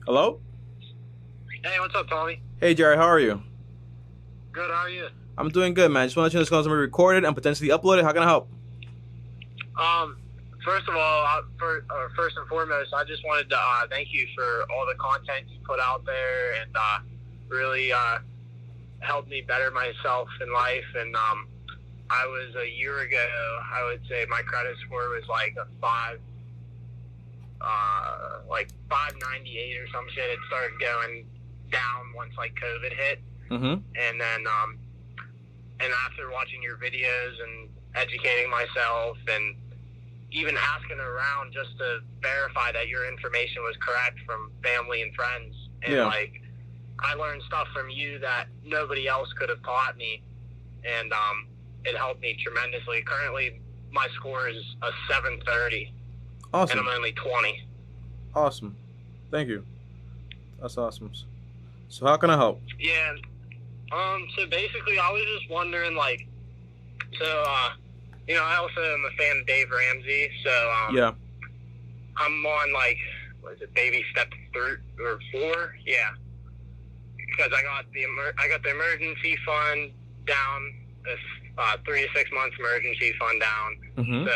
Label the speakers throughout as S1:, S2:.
S1: Hello?
S2: Hey, what's up, Tommy?
S1: Hey, Jerry, how are you?
S2: Good, how are you?
S1: I'm doing good, man. Just want to let you know this call's going to be recorded and potentially uploaded. How can I help?
S2: First of all, first and foremost, I just wanted to thank you for all the content you put out there and really helped me better myself in life. And I was a year ago, I would say my credit score was like a 598 or some shit. It started going down once like COVID hit.
S1: Mm-hmm.
S2: And then and after watching your videos and educating myself and even asking around just to verify that your information was correct from family and friends, and like I learned stuff from you that nobody else could have taught me, and it helped me tremendously. Currently my score is a 730.
S1: Awesome.
S2: And I'm only 20.
S1: Awesome. Thank you. That's awesome. So how can I help?
S2: Yeah. So basically I was just wondering, like, you know, I also am a fan of Dave Ramsey, so
S1: Yeah.
S2: I'm on, like, what is it, baby step 3 or 4? Yeah. Because I got the emergency fund down, this 3 to 6 months emergency fund down.
S1: Mm-hmm.
S2: So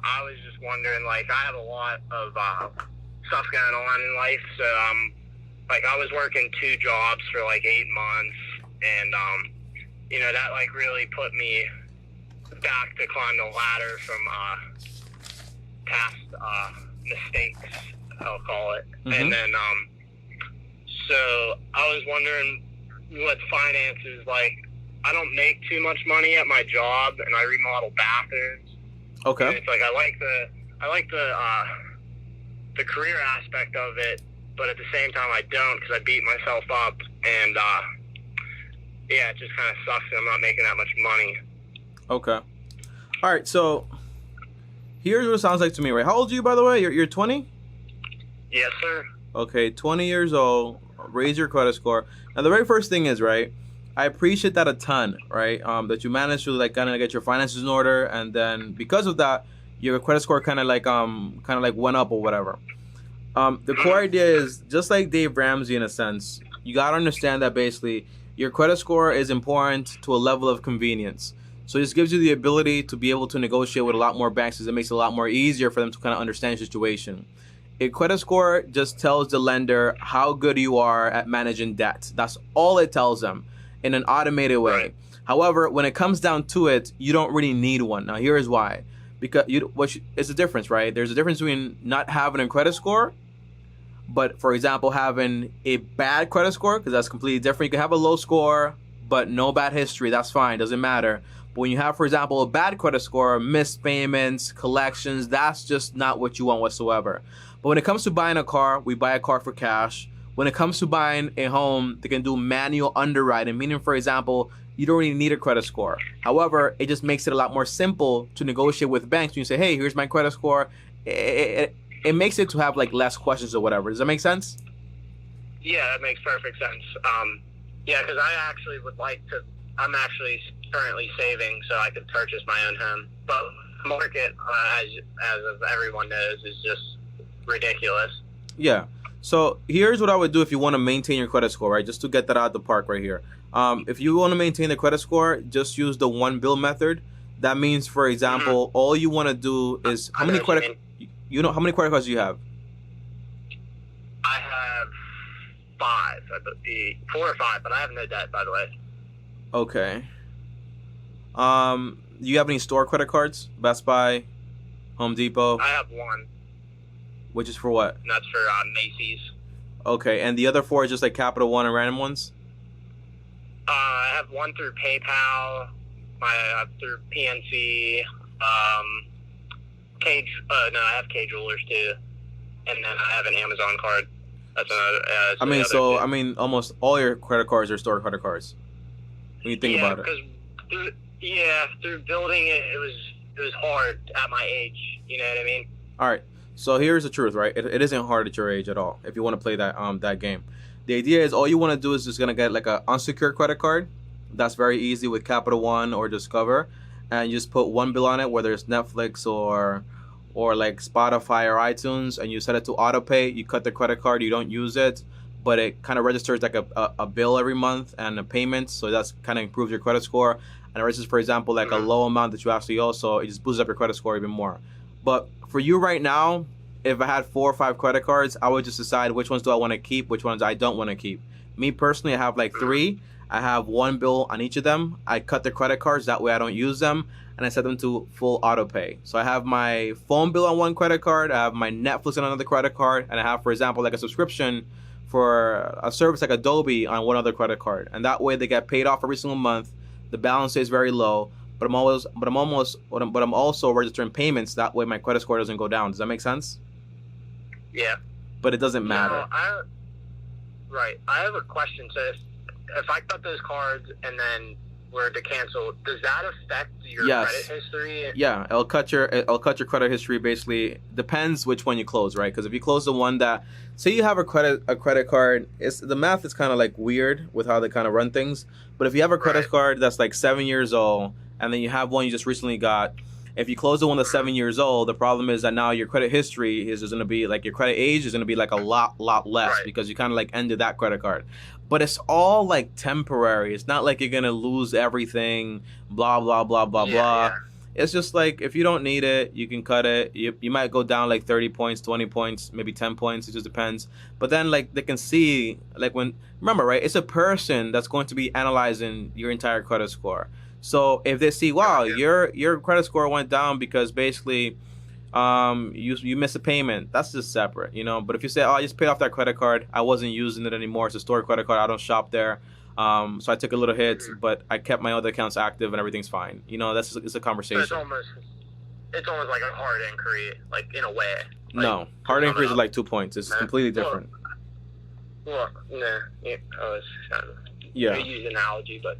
S2: I was just wondering, like, I have a lot of stuff going on in life, so like I was working 2 jobs for like 8 months, and you know, that like really put me back to climb the ladder from past mistakes, I'll call it.
S1: Mm-hmm.
S2: And then so I was wondering what finances, like, I don't make too much money at my job, and I remodel bathrooms.
S1: Okay.
S2: And it's like I like the career aspect of it, but at the same time I don't, because I beat myself up, and yeah, it just kind of sucks that I'm not making that much money.
S1: Okay. All right. So here's what it sounds like to me, right? How old are you, by the way? You're 20?
S2: Yes, sir.
S1: Okay, 20 years old. Raise your credit score. Now, the very first thing is, right, I appreciate that a ton, right? That you managed to like kind of get your finances in order, and then because of that, your credit score kind of like went up or whatever. The core idea is just like Dave Ramsey in a sense. You gotta understand that basically your credit score is important to a level of convenience. So it just gives you the ability to be able to negotiate with a lot more banks, because it makes it a lot more easier for them to kind of understand your situation. A credit score just tells the lender how good you are at managing debt. That's all it tells them in an automated way.
S2: Right.
S1: However, when it comes down to it, you don't really need one. Now, here's why. Because it's a difference, right? There's a difference between not having a credit score, but, for example, having a bad credit score, because that's completely different. You can have a low score, but no bad history. That's fine. Doesn't matter. But when you have, for example, a bad credit score, missed payments, collections, that's just not what you want whatsoever. But when it comes to buying a car, we buy a car for cash. When it comes to buying a home, they can do manual underwriting, meaning, for example, you don't really need a credit score. However, it just makes it a lot more simple to negotiate with banks. When you say, hey, here's my credit score, it makes it to have like less questions or whatever. Does that make sense?
S2: Yeah, that makes perfect sense. Yeah, because I actually would like to. I'm actually currently saving so I could purchase my own home. But the market, as everyone knows, is just ridiculous.
S1: Yeah. So here's what I would do if you want to maintain your credit score, right? Just to get that out of the park right here. If you want to maintain the credit score, just use the one bill method. That means, for example, all you want to do is how many credit cards do you have?
S2: I have 5, 4 or 5, but I have no debt, by the way.
S1: Okay. Do you have any store credit cards? Best Buy, Home Depot?
S2: I have 1.
S1: Which is for what?
S2: And that's for Macy's.
S1: Okay, and the other 4 is just like Capital One and random ones?
S2: I have 1 through PayPal, through PNC, I have K Jewelers too, and then I have an Amazon card. That's another.
S1: Almost all your credit cards are store credit cards. When you think about it.
S2: Through building it, it was hard at my age. You know what I mean?
S1: All right. So here's the truth, right? It isn't hard at your age at all if you want to play that game. The idea is all you want to do is just gonna get like an unsecured credit card. That's very easy with Capital One or Discover, and you just put one bill on it, whether it's Netflix or or like Spotify or iTunes, and you set it to auto pay, you cut the credit card, you don't use it, but it kind of registers like a bill every month and a payment, so that's kind of improves your credit score. And it registers, for example, like a low amount that you actually owe, so it just boosts up your credit score even more. But for you right now, if I had 4 or 5 credit cards, I would just decide which ones do I want to keep, which ones I don't want to keep. Me personally, I have like 3. I have 1 bill on each of them. I cut the credit cards, that way I don't use them, and I set them to full auto pay. So I have my phone bill on 1 credit card, I have my Netflix on another credit card, and I have, for example, like a subscription for a service like Adobe on 1 other credit card. And that way they get paid off every single month. The balance is very low, but I'm also registering payments. That way my credit score doesn't go down. Does that make sense?
S2: Yeah.
S1: But it doesn't matter.
S2: Right. I have a question. So if I cut those cards and then were to cancel, does that affect your credit history?
S1: Yeah, it'll cut your credit history. Basically, depends which one you close, right? Because if you close the one that, say you have a credit card, the math is kind of like weird with how they kind of run things. But if you have a credit card that's like 7 years old, and then you have one you just recently got, if you close the one that's 7 years old, the problem is that now your credit history is going to be like, your credit age is going to be like a lot less, because you kind of like ended that credit card. But it's all like temporary. It's not like you're going to lose everything, blah, blah, blah, blah, blah. Yeah. It's just like, if you don't need it, you can cut it. You might go down like 30 points, 20 points, maybe 10 points. It just depends. But then like they can see, like remember, right? It's a person that's going to be analyzing your entire credit score. So if they see, wow, your credit score went down because basically you missed a payment, that's just separate, you know. But if you say, oh, I just paid off that credit card, I wasn't using it anymore, it's a store credit card, I don't shop there, so I took a little hit, but I kept my other accounts active and everything's fine, you know, it's a conversation.
S2: So it's almost like a hard inquiry, like, in a way. Like,
S1: no, hard inquiries are like 2 points. It's completely different.
S2: Well, nah, I use an analogy, but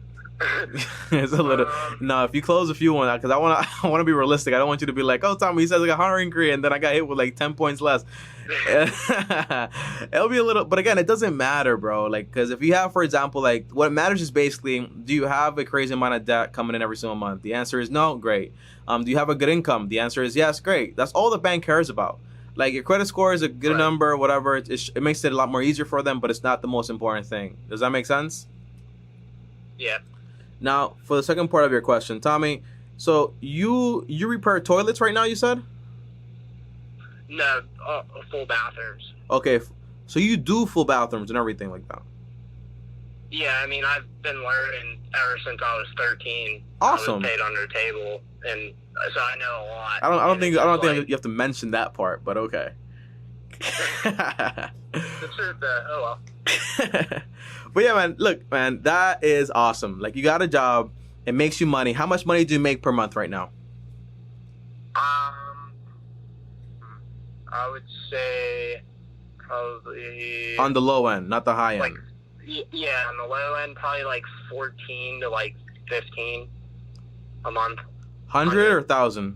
S1: it's a little no. If you close a few ones, because I want to be realistic. I don't want you to be like, oh, Tommy, he says like a hard inquiry, and then I got hit with like 10 points less. It'll be a little, but again, it doesn't matter, bro. Like, because if you have, for example, like, what matters is basically, do you have a crazy amount of debt coming in every single month? The answer is no. Great. Do you have a good income? The answer is yes. Great. That's all the bank cares about. Like, your credit score is a good number, whatever. It makes it a lot more easier for them, but it's not the most important thing. Does that make sense?
S2: Yeah.
S1: Now, for the second part of your question, Tommy, so you repair toilets right now, you said?
S2: No, full bathrooms.
S1: Okay, so you do full bathrooms and everything like that?
S2: Yeah, I mean, I've been learning ever since I was 13.
S1: Awesome.
S2: I was paid under the table, and so I know a lot.
S1: I don't think you have to mention that part, but okay.
S2: The truth, oh well.
S1: But yeah, man, look, man, that is awesome. Like, you got a job, it makes you money. How much money do you make per month right now?
S2: I would say probably
S1: on the low end, not the high end.
S2: Like, yeah, on the low end, probably like 14 to like 15 a month.
S1: 100 or 1,000?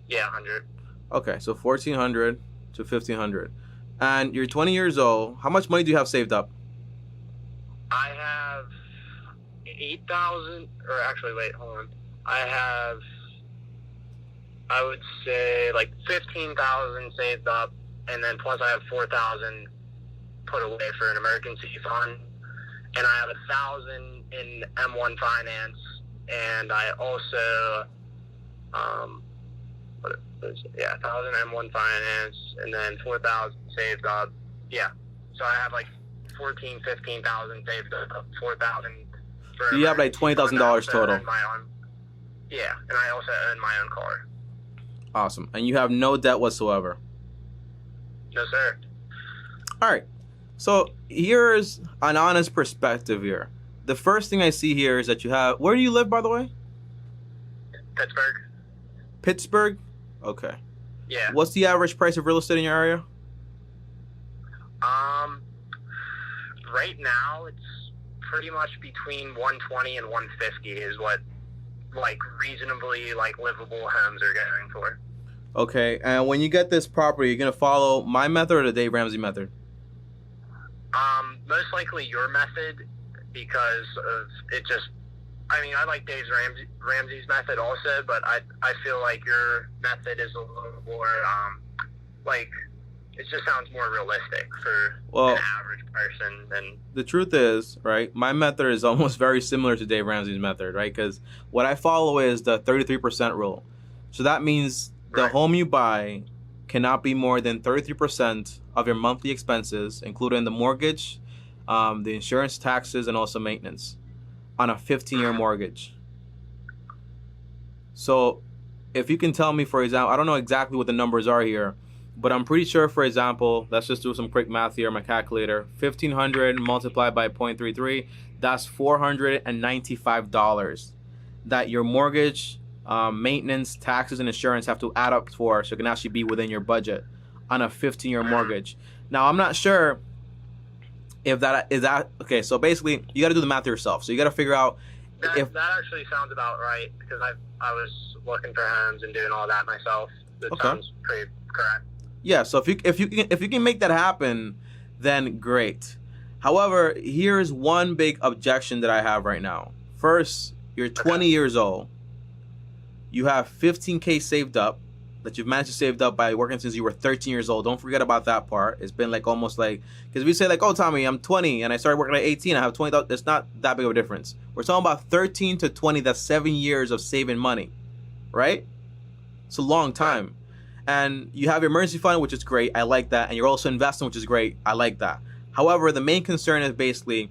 S2: Yeah, 100.
S1: Okay, so 1,400 to 1,500, and you're 20 years old. How much money do you have saved up?
S2: I have 8,000, or actually, wait, hold on. I would say like 15,000 saved up, and then plus I have 4,000 put away for an emergency fund, and I have 1,000 in M1 finance, and I also 1,000 M1 finance, and then 4,000 saved up. Yeah, so I have like 14,000, 15,000 saved up, 4,000.
S1: So you have like $20,000 total.
S2: Yeah, and I also own my own car.
S1: Awesome, and you have no debt whatsoever.
S2: No, sir.
S1: All right, so here's an honest perspective here. The first thing I see here is that you have. Where do you live, by the way?
S2: Pittsburgh.
S1: Pittsburgh? Okay.
S2: Yeah.
S1: What's the average price of real estate in your area?
S2: Right now it's pretty much between 120 and 150 is what like reasonably like livable homes are going for.
S1: Okay, and when you get this property, you're gonna follow my method or the Dave Ramsey method?
S2: Most likely your method, because of it just I mean, I like Ramsey's method also, but I feel like your method is a little more, like, it just sounds more realistic for an average person. And
S1: the truth is, right, my method is almost very similar to Dave Ramsey's method, right? Because what I follow is the 33% rule. So that means the home you buy cannot be more than 33% of your monthly expenses, including the mortgage, the insurance, taxes, and also maintenance, on a 15-year mortgage. So if you can tell me, for example, I don't know exactly what the numbers are here, but I'm pretty sure, for example, let's just do some quick math here, my calculator. 1,500 multiplied by 0.33, that's $495 that your mortgage, maintenance, taxes, and insurance have to add up for, so it can actually be within your budget on a 15-year mortgage. Now, I'm not sure if that is that. Okay, so basically, you got to do the math yourself. So you got to figure out
S2: that actually sounds about right, because I was looking for homes and doing all that myself. That sounds pretty correct.
S1: Yeah, so if you can make that happen, then great. However, here's one big objection that I have right now. First, you're 20 years old. You have $15K saved up that you've managed to save up by working since you were 13 years old. Don't forget about that part. It's been like almost like, because we say like, oh, Tommy, I'm 20 and I started working at 18. I have 20. It's not that big of a difference. We're talking about 13 to 20. That's 7 years of saving money, right? It's a long time. And you have your emergency fund, which is great. I like that. And you're also investing, which is great. I like that. However, the main concern is basically,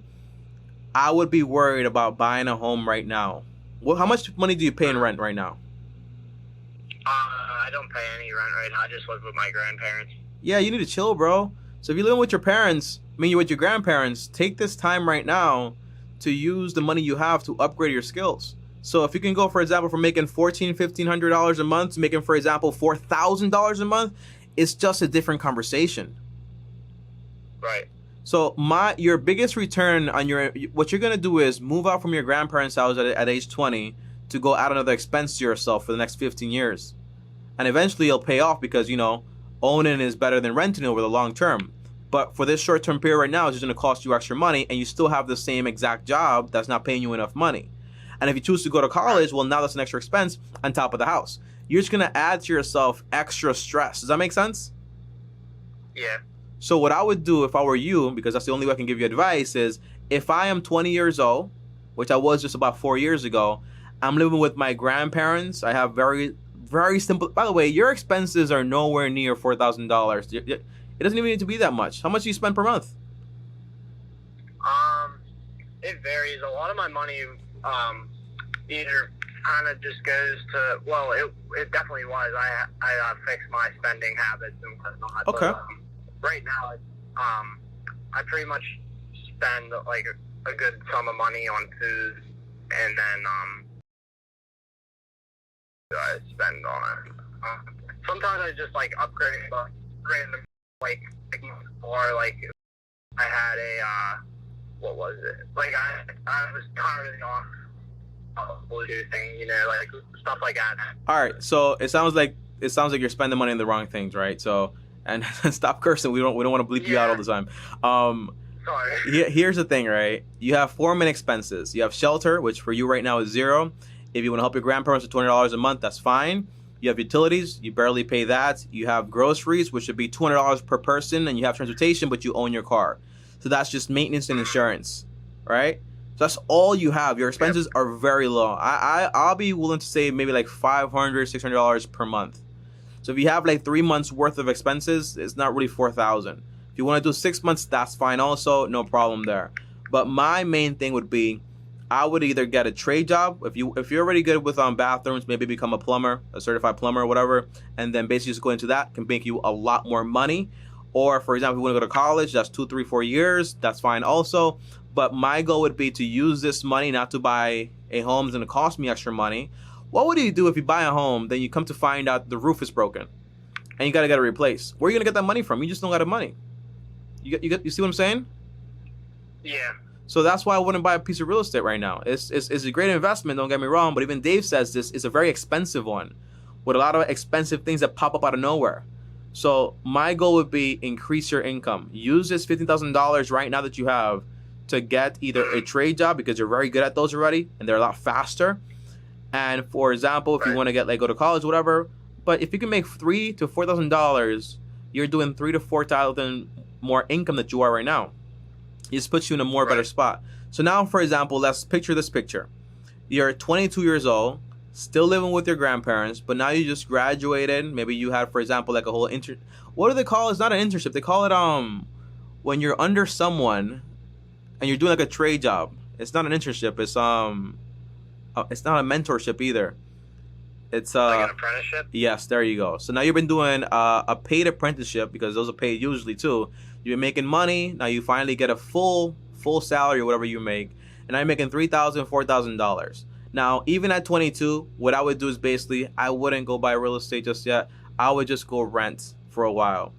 S1: I would be worried about buying a home right now. Well, how much money do you pay in rent right now?
S2: I don't pay any rent right now. I just live with my grandparents.
S1: Yeah, you need to chill, bro. So if you're living with your parents, you're with your grandparents, take this time right now to use the money you have to upgrade your skills. So if you can go, for example, from making $1,400, $1,500 a month to making, for example, $4,000 a month, it's just a different conversation.
S2: Right.
S1: So your biggest return on what you're gonna do is move out from your grandparents' house at age 20 to go add another expense to yourself for the next 15 years. And eventually it'll pay off because, owning is better than renting over the long term. But for this short term period right now, it's just going to cost you extra money, and you still have the same exact job that's not paying you enough money. And if you choose to go to college, well, now that's an extra expense on top of the house. You're just going to add to yourself extra stress. Does that make sense?
S2: Yeah.
S1: So what I would do if I were you, because that's the only way I can give you advice, is if I am 20 years old, which I was just about 4 years ago, I'm living with my grandparents. I have very, very simple. By the way, your expenses are nowhere near $4,000. It doesn't even need to be that much. How much do you spend per month?
S2: It varies. A lot of my money either kind of just goes to, well, it definitely was. I fixed my spending habits and whatnot.
S1: Okay.
S2: But, right now, I pretty much spend like a good sum of money on food, and then I spend on it. Sometimes I just like upgrade random, like, or like I had a what was it? Like I was turning off Bluetooth thing, like stuff like that.
S1: All right, so it sounds like you're spending money on the wrong things, right? So, and stop cursing. We don't want to bleep you out all the time.
S2: Sorry.
S1: Here's the thing, right? You have 4 main expenses. You have shelter, which for you right now is $0. If you want to help your grandparents with $20 a month, that's fine. You have utilities, you barely pay that. You have groceries, which should be $200 per person, and you have transportation, but you own your car. So that's just maintenance and insurance, right? So that's all you have. Your expenses are very low. I'll be willing to say maybe like $500, $600 per month. So if you have like 3 months worth of expenses, it's not really $4,000. If you want to do 6 months, that's fine also, no problem there. But my main thing would be, I would either get a trade job. If you're already good with bathrooms, maybe become a plumber, a certified plumber or whatever, and then basically just go into that, can make you a lot more money. Or for example, if you want to go to college, that's 2, 3, 4 years, that's fine also. But my goal would be to use this money not to buy a home that's going to cost me extra money. What would you do if you buy a home, then you come to find out the roof is broken and you got to get it replaced? Where are you going to get that money from? You just don't got the money. You see what I'm saying?
S2: Yeah.
S1: So that's why I wouldn't buy a piece of real estate right now. It's a great investment, don't get me wrong, but even Dave says this is a very expensive one with a lot of expensive things that pop up out of nowhere. So my goal would be increase your income. Use this $15,000 right now that you have to get either a trade job because you're very good at those already and they're a lot faster. And for example, if you want to get like go to college, whatever. But if you can make $3,000 to $4,000, you're doing $3,000 to $4,000 more income that you are right now. It just puts you in a more better spot. So now, for example, let's picture this picture. You're 22 years old, still living with your grandparents, but now you just graduated. Maybe you had, for example, like a whole what do they call it? It's not an internship. They call it when you're under someone and you're doing like a trade job. It's not an internship. It's not a mentorship either. It's
S2: like an apprenticeship.
S1: Yes, there you go. So now you've been doing a paid apprenticeship because those are paid usually too. You've been making money. Now you finally get a full salary or whatever you make, and I'm making $3,000, $4,000. Now, even at 22, what I would do is basically I wouldn't go buy real estate just yet. I would just go rent for a while.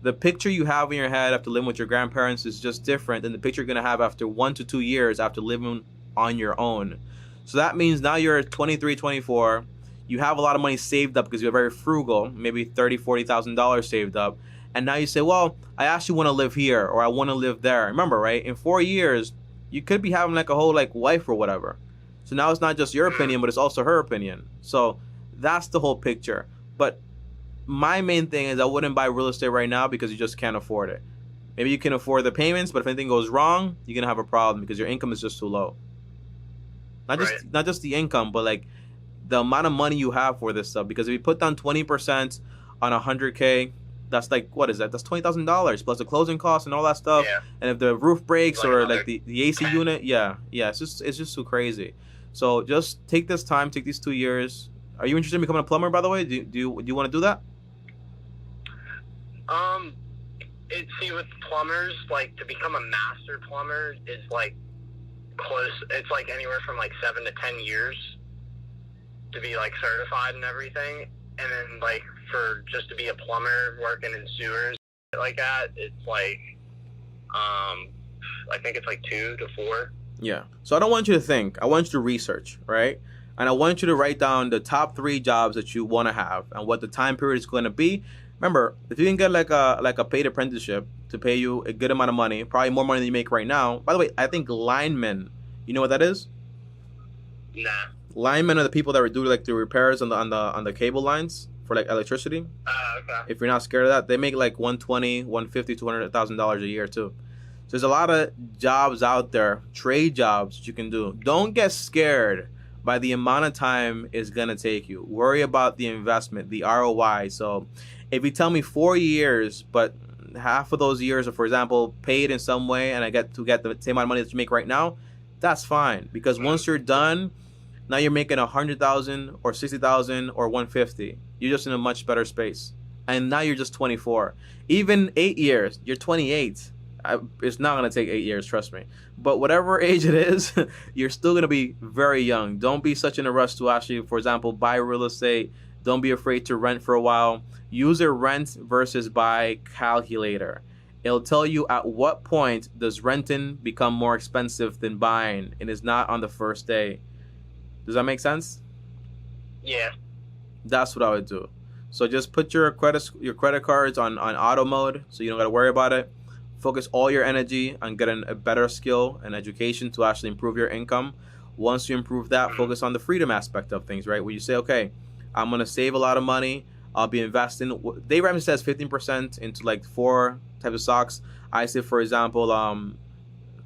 S1: The picture you have in your head after living with your grandparents is just different than the picture you're gonna have after 1 to 2 years after living on your own. So that means now you're 23, 24. You have a lot of money saved up because you're very frugal, maybe $30,000, $40,000 saved up. And now you say, well, I actually want to live here or I want to live there. Remember, right? In 4 years, you could be having like a whole like wife or whatever. So now it's not just your opinion, but it's also her opinion. So that's the whole picture. But my main thing is I wouldn't buy real estate right now because you just can't afford it. Maybe you can afford the payments, but if anything goes wrong, you're going to have a problem because your income is just too low. Not just the income, but like the amount of money you have for this stuff. Because if you put down 20% on 100K, that's like, what is that? That's $20,000 plus the closing costs and all that stuff. Yeah. And if the roof breaks or like the AC unit, it's just too crazy. So just take this time, take these 2 years. Are you interested in becoming a plumber, by the way? Do you want to do that?
S2: See, with plumbers, like to become a master plumber is like close. It's like anywhere from like 7 to 10 years to be like certified and everything. And then like for just to be a plumber working in sewers like that, it's like I think it's like 2 to 4.
S1: Yeah. So I don't want you to think. I want you to research, right? And I want you to write down the top 3 jobs that you want to have and what the time period is going to be. Remember, if you can get like a paid apprenticeship to pay you a good amount of money, probably more money than you make right now. By the way, I think linemen, you know what that is?
S2: Nah.
S1: Linemen are the people that do like the repairs on the cable lines for like electricity.
S2: Okay.
S1: If you're not scared of that, they make like $120,000, $150,000, $200,000 a year too. So there's a lot of jobs out there, trade jobs that you can do. Don't get scared by the amount of time it's gonna take you. Worry about the investment, the ROI. So if you tell me 4 years, but half of those years are, for example, paid in some way, and I get the same amount of money that you make right now, that's fine. Because once you're done, now you're making $100,000 or $60,000 or $150,000. You're just in a much better space. And now you're just 24. Even 8 years, you're 28. It's not going to take 8 years, trust me. But whatever age it is, you're still going to be very young. Don't be such in a rush to actually, for example, buy real estate. Don't be afraid to rent for a while. Use a rent versus buy calculator. It'll tell you at what point does renting become more expensive than buying, and it's not on the first day. Does that make sense?
S2: Yeah.
S1: That's what I would do. So just put your credit cards on auto mode so you don't got to worry about it. Focus all your energy on getting a better skill and education to actually improve your income. Once you improve that, focus on the freedom aspect of things, right? Where you say, okay, I'm going to save a lot of money. I'll be investing. Dave Ramsey says 15% into like 4 types of stocks. I say, for example,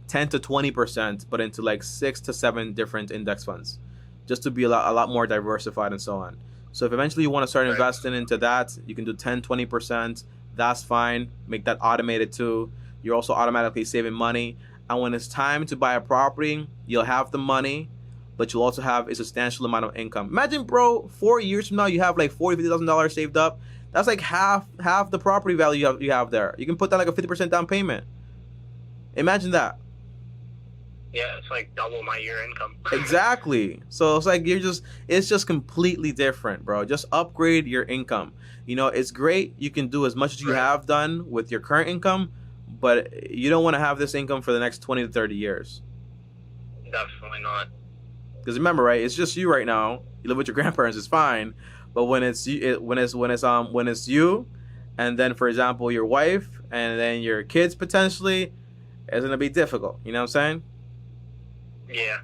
S1: 10 to 20%, but into like 6 to 7 different index funds, just to be a lot more diversified and so on. So if eventually you want to start investing into that, you can do 10, 20%. That's fine. Make that automated too. You're also automatically saving money. And when it's time to buy a property, you'll have the money, but you'll also have a substantial amount of income. Imagine, bro, 4 years from now, you have like $40,000, $50,000 saved up. That's like half the property value you have there. You can put down like a 50% down payment. Imagine that.
S2: Yeah, it's like double my year income.
S1: Exactly. So it's like it's just completely different, bro. Just upgrade your income. You know, it's great. You can do as much as you have done with your current income, but you don't want to have this income for the next 20 to 30 years.
S2: Definitely not.
S1: Because remember, right? It's just you right now. You live with your grandparents, it's fine. But when it's you, and then for example your wife, and then your kids potentially, it's gonna be difficult. You know what I'm saying?
S2: Yeah.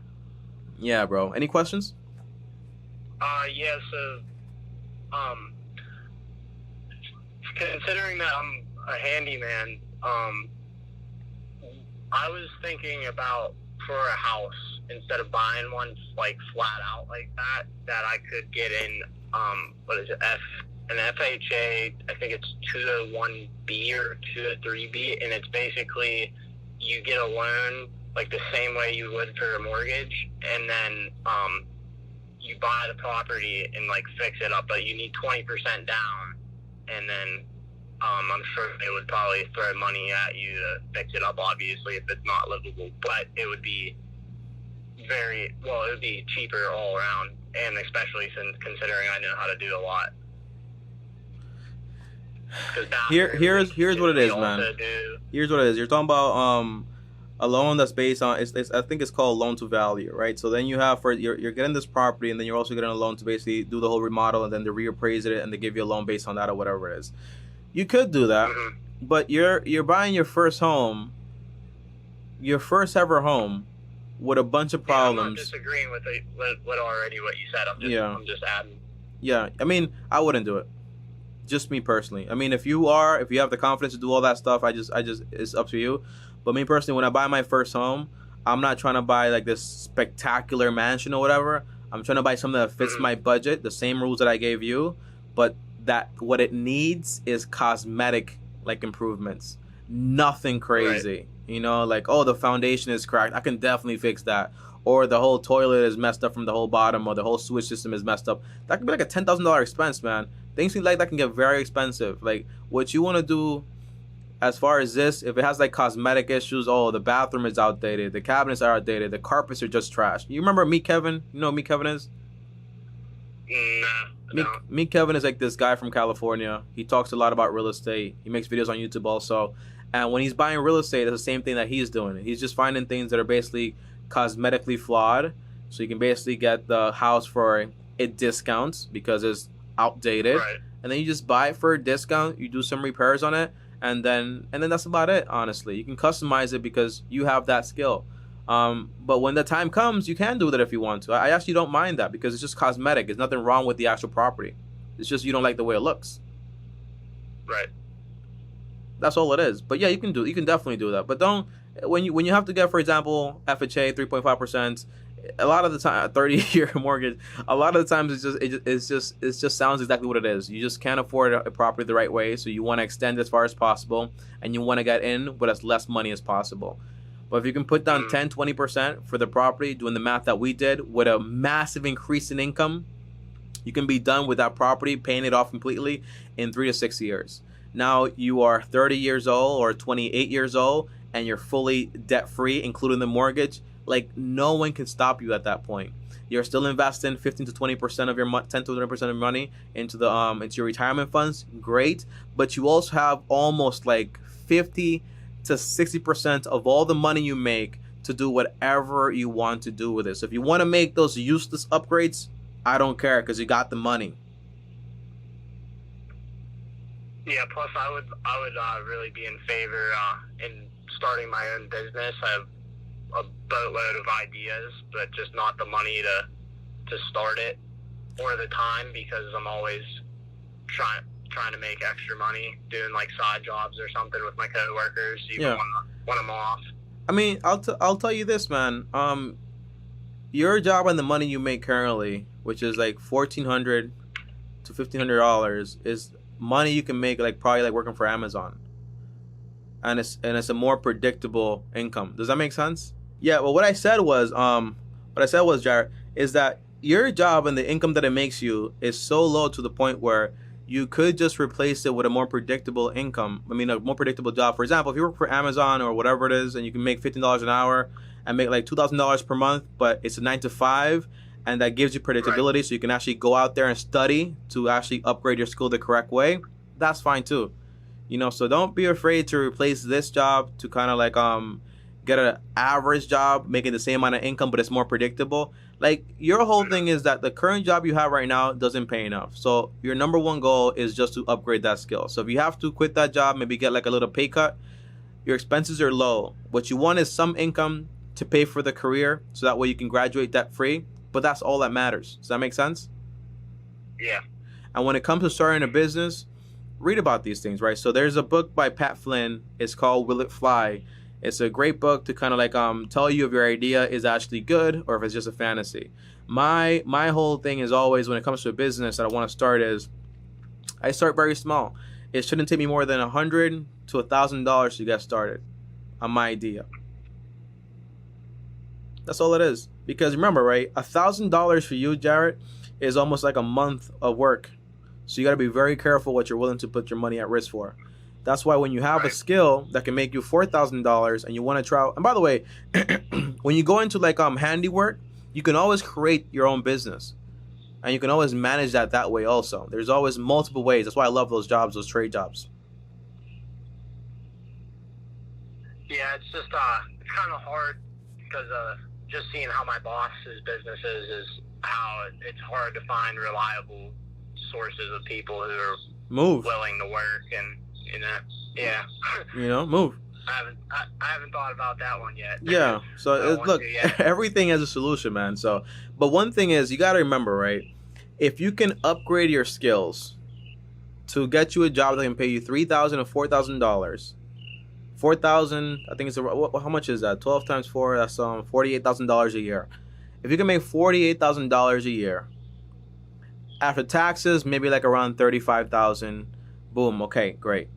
S1: Yeah, bro. Any questions?
S2: Yeah. So, considering that I'm a handyman, I was thinking about for a house, instead of buying one like flat out like that, that I could get in what is it, an FHA, I think it's 201B or 203B, and it's basically you get a loan like the same way you would for a mortgage, and then you buy the property and like fix it up, but you need 20% down, and then I'm sure they would probably throw money at you to fix it up, obviously, if it's not livable, but it would be it would be cheaper all around, and especially since considering I know how to do a lot.
S1: Here's what it is, man. Here's what it is. You're talking about a loan that's based on I think it's called loan to value, right? So then you have you're getting this property, and then you're also getting a loan to basically do the whole remodel, and then to reappraise it, and they give you a loan based on that or whatever it is. You could do that, but you're buying your first home, your first ever home, with a bunch of problems.
S2: I'm not disagreeing with what you said. I'm just adding.
S1: Yeah, I mean, I wouldn't do it. Just me personally. I mean, if you have the confidence to do all that stuff, I just it's up to you. But me personally, when I buy my first home, I'm not trying to buy like this spectacular mansion or whatever. I'm trying to buy something that fits my budget, the same rules that I gave you, but that what it needs is cosmetic like improvements. Nothing crazy. Right. You know, like, oh, the foundation is cracked, I can definitely fix that. Or the whole toilet is messed up from the whole bottom, or the whole sewage system is messed up. That could be like a $10,000 expense, man. Things like that can get very expensive. Like, what you want to do as far as this, if it has like cosmetic issues, oh, the bathroom is outdated, the cabinets are outdated, the carpets are just trash. You remember Meet Kevin? You know who Meet Kevin is?
S2: No.
S1: Meet Kevin is like this guy from California. He talks a lot about real estate. He makes videos on YouTube also. And when he's buying real estate, it's the same thing that he's doing. He's just finding things that are basically cosmetically flawed. So you can basically get the house for a discount because it's outdated.
S2: Right.
S1: And then you just buy it for a discount. You do some repairs on it. And then that's about it, honestly. You can customize it because you have that skill. But when the time comes, you can do that if you want to. I actually don't mind that because it's just cosmetic. There's nothing wrong with the actual property. It's just you don't like the way it looks.
S2: Right.
S1: That's all it is. But yeah, you can definitely do that. But don't when you have to get, for example, FHA 3.5%. A lot of the time, 30-year mortgage. A lot of the times, it just sounds exactly what it is. You just can't afford a property the right way, so you want to extend as far as possible, and you want to get in with as less money as possible. But if you can put down 10-20% for the property, doing the math that we did, with a massive increase in income, you can be done with that property, paying it off completely in 3 to 6 years. Now you are 30 years old or 28 years old, and you're fully debt-free, including the mortgage. Like, no one can stop you at that point. You're still investing 15 to 20% of your 10 to 20% of your money into your retirement funds. Great, but you also have almost like 50 to 60% of all the money you make to do whatever you want to do with it. So if you want to make those useless upgrades, I don't care because you got the money.
S2: Yeah. Plus, I would really be in favor in starting my own business. I have a boatload of ideas, but just not the money to start it or the time, because I'm always trying to make extra money doing like side jobs or something with my coworkers, even when I'm off. I
S1: mean, I'll tell you this, man. Your job and the money you make currently, which is like $1,400 to $1,500, is money you can make like probably like working for Amazon, and it's a more predictable income. Does that make sense? Yeah. Well, what I said was, Jared, is that your job and the income that it makes you is so low to the point where you could just replace it with a more predictable income. I mean, a more predictable job. For example, if you work for Amazon or whatever it is, and you can make $15 an hour and make like $2,000 per month, but it's a 9 to 5, and that gives you predictability, right? So you can actually go out there and study to actually upgrade your skill the correct way. That's fine too. You know, so don't be afraid to replace this job to kind of like get an average job making the same amount of income, but it's more predictable. Like, your whole thing is that the current job you have right now doesn't pay enough. So your number one goal is just to upgrade that skill. So if you have to quit that job, maybe get like a little pay cut, your expenses are low. What you want is some income to pay for the career, so that way you can graduate debt free. But that's all that matters. Does that make sense?
S2: Yeah.
S1: And when it comes to starting a business, read about these things, right? So there's a book by Pat Flynn. It's called Will It Fly? It's a great book to kind of like tell you if your idea is actually good or if it's just a fantasy. My whole thing is always, when it comes to a business that I want to start, is I start very small. It shouldn't take me more than $100 to $1,000 to get started on my idea. That's all it is. Because remember, right, $1,000 for you, Jarrett, is almost like a month of work. So you got to be very careful what you're willing to put your money at risk for. That's why when you have a skill that can make you $4,000 and you want to try, and by the way, when you go into like handiwork, you can always create your own business, and you can always manage that way also. There's always multiple ways. That's why I love those jobs, those trade jobs.
S2: Yeah, it's just it's kind of hard because just seeing how my boss's business is how it's hard to find reliable sources of people who are willing to work, and
S1: move.
S2: I haven't thought about that one yet.
S1: Yeah. So look, everything has a solution, man. So, but one thing is, you got to remember, right? If you can upgrade your skills to get you a job that can pay you $3,000 or $4,000, $4,000, I think it's how much is that? 12 times 4, that's $48,000 a year. If you can make $48,000 a year after taxes, maybe like around $35,000. Boom. Okay, great.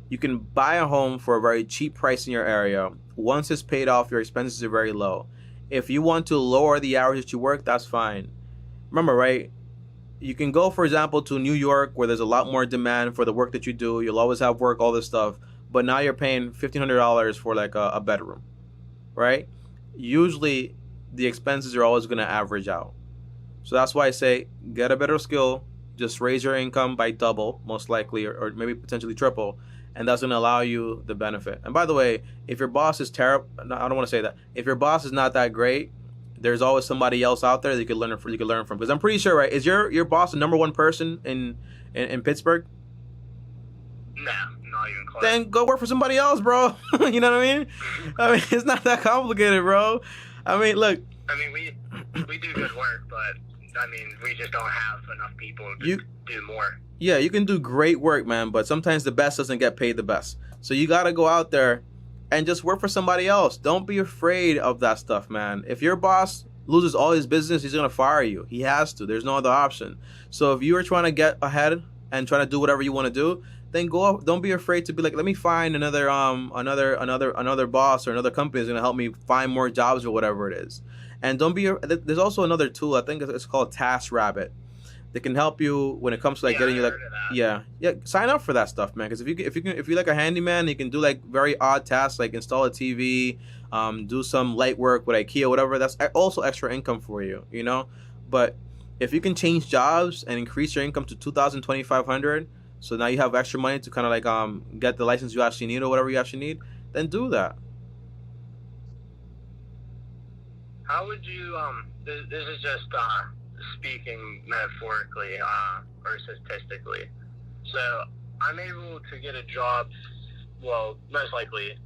S1: You can buy a home for a very cheap price in your area. Once it's paid off, your expenses are very low. If you want to lower the hours that you work, that's fine. Remember, right? You can go, for example, to New York, where there's a lot more demand for the work that you do. You'll always have work, all this stuff. But now you're paying $1,500 for like a bedroom, right? Usually, the expenses are always going to average out. So that's why I say, get a better skill. Just raise your income by double, most likely, or maybe potentially triple. And that's going to allow you the benefit. And by the way, if your boss is terrible, I don't want to say that. If your boss is not that great, there's always somebody else out there that you could learn from. Because I'm pretty sure, right? Is your boss the number one person in Pittsburgh?
S2: No, not even close.
S1: Then go work for somebody else, bro. You know what I mean? I mean, it's not that complicated, bro. I mean, look.
S2: I mean, we do good work, but I mean, we just don't have enough people to do more.
S1: Yeah, you can do great work, man, but sometimes the best doesn't get paid the best. So you got to go out there and just work for somebody else. Don't be afraid of that stuff, man. If your boss loses all his business, he's going to fire you. He has to. There's no other option. So if you are trying to get ahead and trying to do whatever you want to do, then go up. Don't be afraid to be like, let me find another boss or another company is going to help me find more jobs or whatever it is. And don't be. There's also another tool. I think it's called TaskRabbit. That can help you when it comes to like getting you like sign up for that stuff, man. Because if you're like a handyman, you can do like very odd tasks like install a TV, do some light work with IKEA, whatever. That's also extra income for you, you know. But if you can change jobs and increase your income to $2,000, $2,500, so now you have extra money to kind of like get the license you actually need or whatever you actually need, then do that.
S2: How would you this is just speaking metaphorically or statistically. So I'm able to get a job, well, most likely,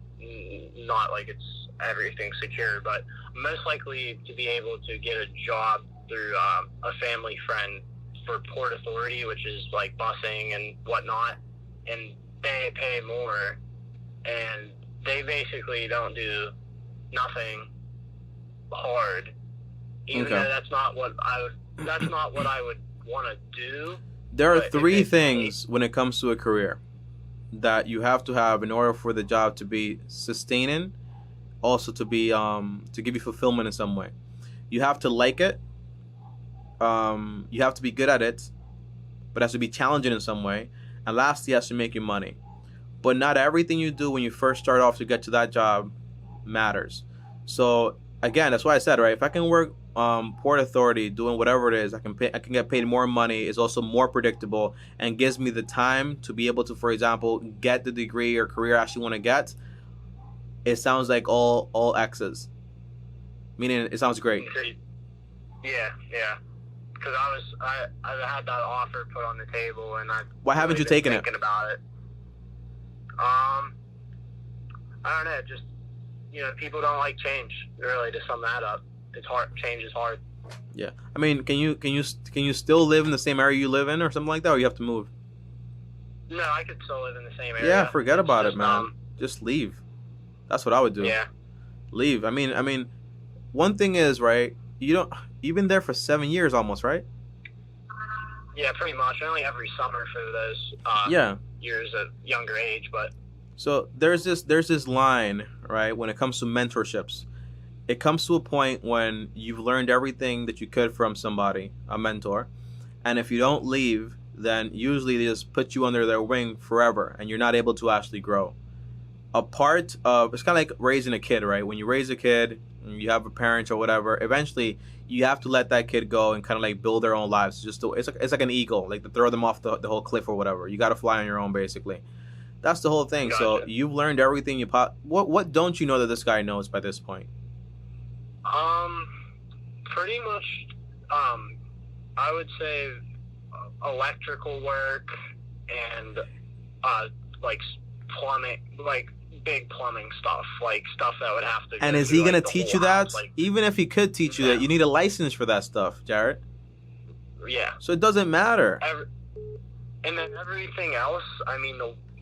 S2: not like it's everything secure, but most likely to be able to get a job through a family friend for Port Authority, which is like busing and whatnot, and they pay more, and they basically don't do nothing hard, even though that's not what I would want to do.
S1: There are three things when it comes to a career that you have to have in order for the job to be sustaining, also to be to give you fulfillment in some way. You have to like it. You have to be good at it, but it has to be challenging in some way. And lastly, it has to make you money. But not everything you do when you first start off to get to that job matters. So again, that's why I said, right, if I can work Port Authority doing whatever it is, I can get paid more money. It's also more predictable and gives me the time to be able to, for example, get the degree or career I actually want to get. It sounds like all X's, meaning it sounds great.
S2: Yeah. Because I had that offer put on the table, and I.
S1: Why haven't you taken it?
S2: Thinking about it. I don't know, just, people don't like change, really, to sum that up. It's hard. Change is hard.
S1: Yeah. I mean, can you still live in the same area you live in or something like that, or you have to move?
S2: No, I could still live in the same area.
S1: Yeah, forget
S2: It's
S1: about
S2: just,
S1: it, man. Just leave. That's what I would do.
S2: Yeah.
S1: Leave. I mean, one thing is, right, you've been there for 7 years almost, right?
S2: Yeah, pretty much. Only every summer for those years of younger age, but
S1: so there's this line, right, when it comes to mentorships. It comes to a point when you've learned everything that you could from somebody, a mentor, and if you don't leave, then usually they just put you under their wing forever, and you're not able to actually grow. A part of it's kind of like raising a kid, right? When you raise a kid, and you have a parent or whatever, eventually you have to let that kid go and kind of like build their own lives. It's like an eagle, like to throw them off the whole cliff or whatever. You got to fly on your own, basically. That's the whole thing.
S2: Gotcha.
S1: So you've learned everything you what don't you know that this guy knows by this point?
S2: Pretty much, I would say electrical work and, like plumbing, like big plumbing stuff, like stuff that would have to go
S1: And is
S2: through,
S1: he going to
S2: like, the
S1: teach
S2: whole
S1: you that?
S2: house, like,
S1: Even if he could teach you that, you need a license for that stuff, Jarrett.
S2: yeah.
S1: So it doesn't matter.
S2: And then everything else, I mean,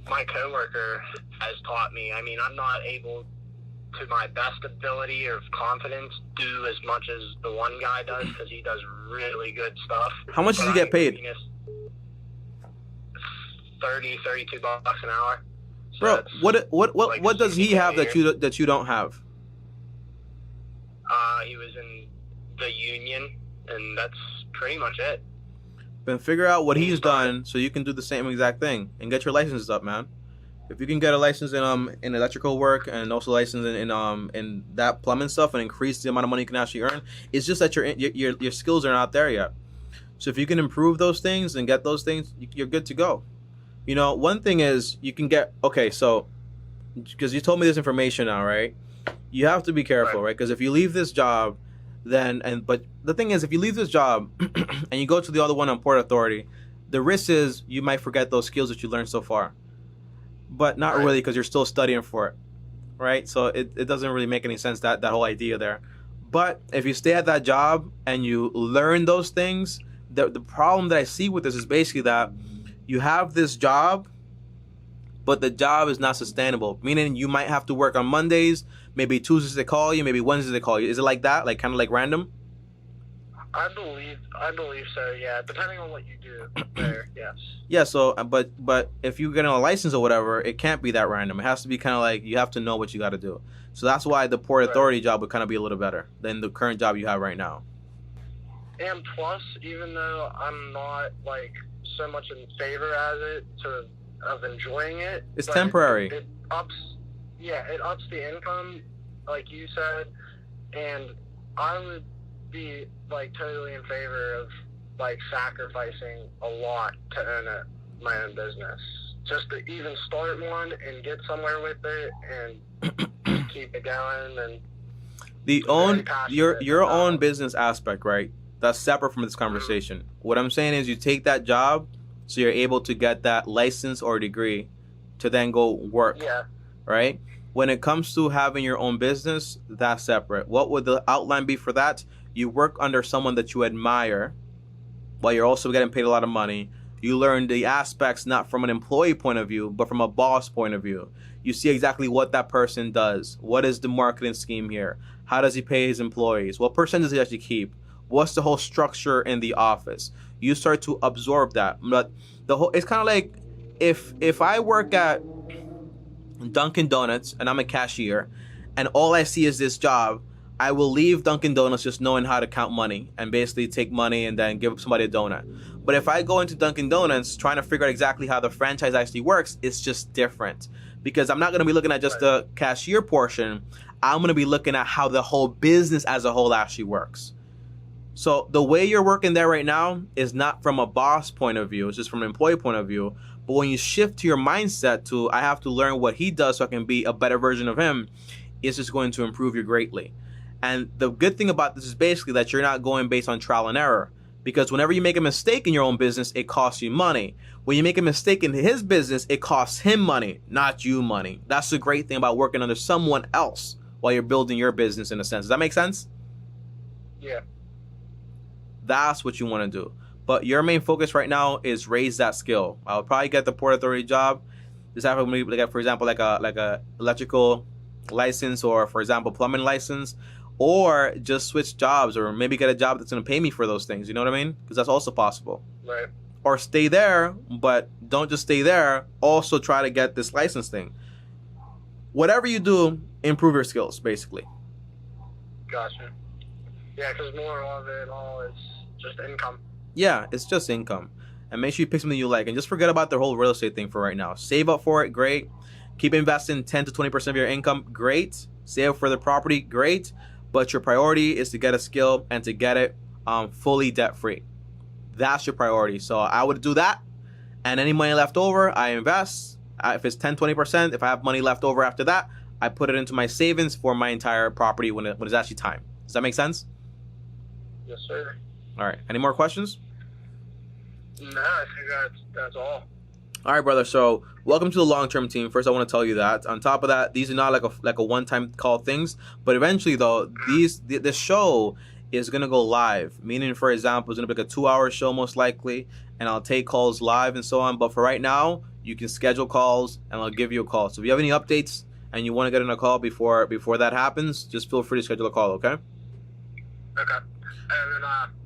S2: my coworker has taught me. I mean, I'm not able, to my best ability or confidence, do as much as the one guy does, because he does really good stuff.
S1: How much does he get paid?
S2: 32 bucks an hour. So
S1: Bro,
S2: that's
S1: what does he have that you don't have?
S2: He was in the union, and that's pretty much it.
S1: Then figure out what he's done so you can do the same exact thing and get your licenses up, man. If you can get a license in electrical work and also license in that plumbing stuff and increase the amount of money you can actually earn, it's just that your skills are not there yet. So if you can improve those things and get those things, you're good to go. One thing is you can get so because you told me this information now, right? You have to be careful, right? Because if you leave this job, but the thing is, if you leave this job and you go to the other one on Port Authority, the risk is you might forget those skills that you learned so far. But not really, because you're still studying for it, right? So it doesn't really make any sense, that whole idea there. But if you stay at that job and you learn those things, the problem that I see with this is basically that you have this job, but the job is not sustainable. Meaning you might have to work on Mondays, maybe Tuesdays they call you, maybe Wednesdays they call you. Is it like that? Like kind of like random?
S2: I believe so, yeah. Depending on what you do there, yes.
S1: Yeah, so but if you get a license or whatever, it can't be that random. It has to be kind of like you have to know what you got to do. So that's why the Port Authority job would kind of be a little better than the current job you have right now.
S2: And plus, even though I'm not like so much in favor of enjoying it,
S1: it's temporary.
S2: It ups the income, like you said, and I would be like totally in favor of like sacrificing a lot to own my own business, just to even start one and get somewhere with it and keep it going. And
S1: your own business aspect, right? That's separate from this conversation. What I'm saying is you take that job so you're able to get that license or degree to then go work.
S2: Yeah.
S1: Right? When it comes to having your own business, that's separate. What would the outline be for that? You work under someone that you admire while you're also getting paid a lot of money. You learn the aspects not from an employee point of view, but from a boss point of view. You see exactly what that person does. What is the marketing scheme here? How does he pay his employees? What percent does he actually keep? What's the whole structure in the office? You start to absorb that. But it's kind of like if I work at Dunkin' Donuts and I'm a cashier and all I see is this job, I will leave Dunkin' Donuts just knowing how to count money and basically take money and then give somebody a donut. But if I go into Dunkin' Donuts trying to figure out exactly how the franchise actually works, it's just different. Because I'm not going to be looking at just the cashier portion. I'm going to be looking at how the whole business as a whole actually works. So the way you're working there right now is not from a boss point of view. It's just from an employee point of view. But when you shift to your mindset to, I have to learn what he does so I can be a better version of him, it's just going to improve you greatly. And the good thing about this is basically that you're not going based on trial and error. Because whenever you make a mistake in your own business, it costs you money. When you make a mistake in his business, it costs him money, not you money. That's the great thing about working under someone else while you're building your business, in a sense. Does that make sense?
S2: Yeah.
S1: That's what you want to do. But your main focus right now is raise that skill. I would probably get the Port Authority job. Just have like, for example, like a electrical license, or for example, plumbing license, or just switch jobs, or maybe get a job that's going to pay me for those things. You know what I mean? Because that's also possible.
S2: Right.
S1: Or stay there, but don't just stay there. Also try to get this license thing. Whatever you do, improve your skills, basically.
S2: Gotcha. Yeah, because more of it all is just income.
S1: Yeah, it's just income. And make sure you pick something you like. And just forget about the whole real estate thing for right now. Save up for it, great. Keep investing 10 to 20% of your income, great. Save up for the property, great. But your priority is to get a skill and to get it fully debt-free. That's your priority. So I would do that. And any money left over, I invest. If it's 10, 20%, if I have money left over after that, I put it into my savings for my entire property when it's actually time. Does that make sense?
S2: Yes, sir.
S1: All right. Any more questions?
S2: No, I think that's all.
S1: All right, brother. So welcome to the long-term team. First, I want to tell you that. On top of that, these are not like a one-time call things. But eventually, though, this show is going to go live. Meaning, for example, it's going to be like a 2-hour show most likely. And I'll take calls live and so on. But for right now, you can schedule calls and I'll give you a call. So if you have any updates and you want to get in a call before that happens, just feel free to schedule a call, okay?
S2: Okay. And then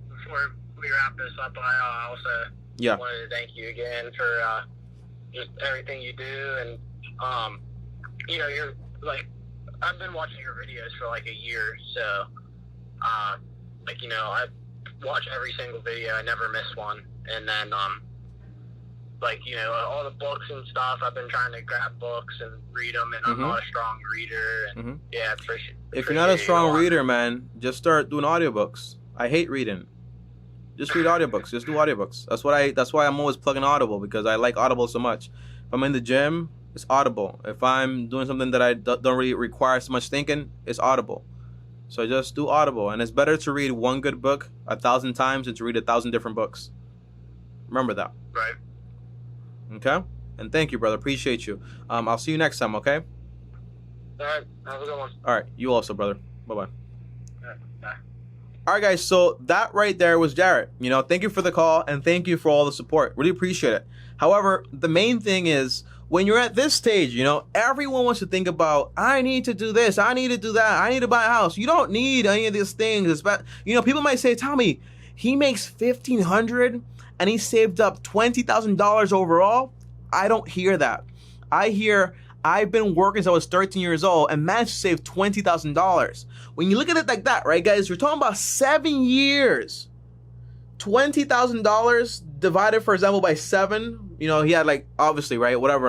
S2: before we wrap this up, I also wanted to thank you again for just everything you do. And, you're like, I've been watching your videos for like a year. So, I watch every single video. I never miss one. And then, all the books and stuff, I've been trying to grab books and read them, and I'm not a strong reader. And yeah, appreciate.
S1: If you're not a strong reader, man, just start doing audiobooks. I hate reading. Just read audiobooks. Just do audiobooks. That's why I'm always plugging Audible, because I like Audible so much. If I'm in the gym, it's Audible. If I'm doing something that I don't really require so much thinking, it's Audible. So just do Audible. And it's better to read one good book 1,000 times than to read 1,000 different books. Remember that.
S2: Right.
S1: Okay? And thank you, brother. Appreciate you. I'll see you next time, okay?
S2: All right. Have a good one.
S1: All right. You also, brother. Bye-bye.
S2: All right. Bye.
S1: All right, guys. So that right there was Jarrett. Thank you for the call and thank you for all the support. Really appreciate it. However, the main thing is, when you're at this stage, everyone wants to think about, I need to do this, I need to do that, I need to buy a house. You don't need any of these things. People might say, Tommy, he makes $1,500 and he saved up $20,000 overall. I don't hear that. I hear, I've been working since I was 13 years old and managed to save $20,000. When you look at it like that, right, guys, you're talking about 7 years. $20,000 divided, for example, by 7. He had obviously, right, whatever,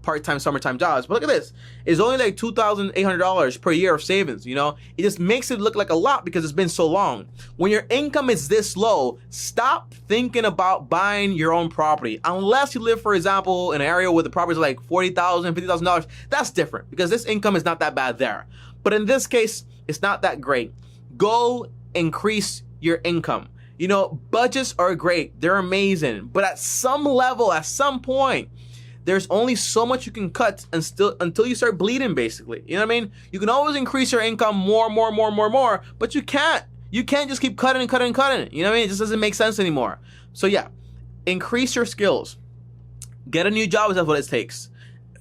S1: part-time, summertime jobs. But look at this. It's only $2,800 per year of savings, It just makes it look like a lot because it's been so long. When your income is this low, stop thinking about buying your own property. Unless you live, for example, in an area where the properties are like $40,000, $50,000. That's different because this income is not that bad there. But in this case, it's not that great. Go increase your income. Budgets are great. They're amazing. But at some level, at some point, there's only so much you can cut until you start bleeding, basically. You know what I mean? You can always increase your income more, but you can't. You can't just keep cutting and cutting and cutting. You know what I mean? It just doesn't make sense anymore. So yeah, increase your skills. Get a new job if that's what it takes.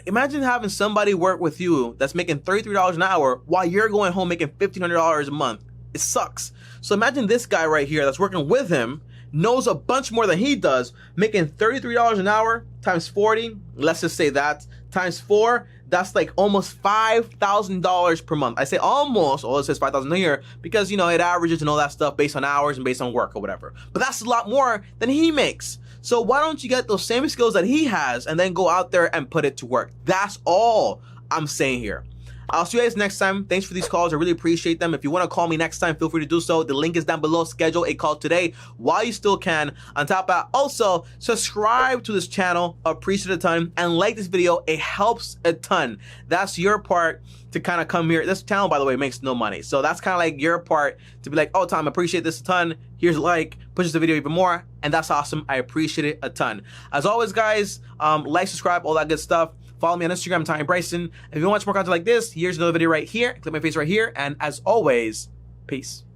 S1: Imagine having somebody work with you that's making $33 an hour while you're going home making $1,500 a month. It sucks. So imagine this guy right here that's working with him knows a bunch more than he does, making $33 an hour times 40, let's just say that, times 4, that's like almost $5,000 per month. I say almost, it says 5,000 a year because, it averages and all that stuff based on hours and based on work or whatever. But that's a lot more than he makes. So why don't you get those same skills that he has and then go out there and put it to work? That's all I'm saying here. I'll see you guys next time. Thanks for these calls. I really appreciate them. If you want to call me next time, feel free to do so. The link is down below. Schedule a call today while you still can. On top of that, also subscribe to this channel. Appreciate it a ton. And like this video. It helps a ton. That's your part to kind of come here. This channel, by the way, makes no money. So that's kind of like your part to be like, oh, Tom, I appreciate this a ton. Here's a like, pushes the video even more. And that's awesome. I appreciate it a ton. As always, guys, like, subscribe, all that good stuff. Follow me on Instagram, Tommy Bryson. If you want more content like this, here's another video right here. Click my face right here. And as always, peace.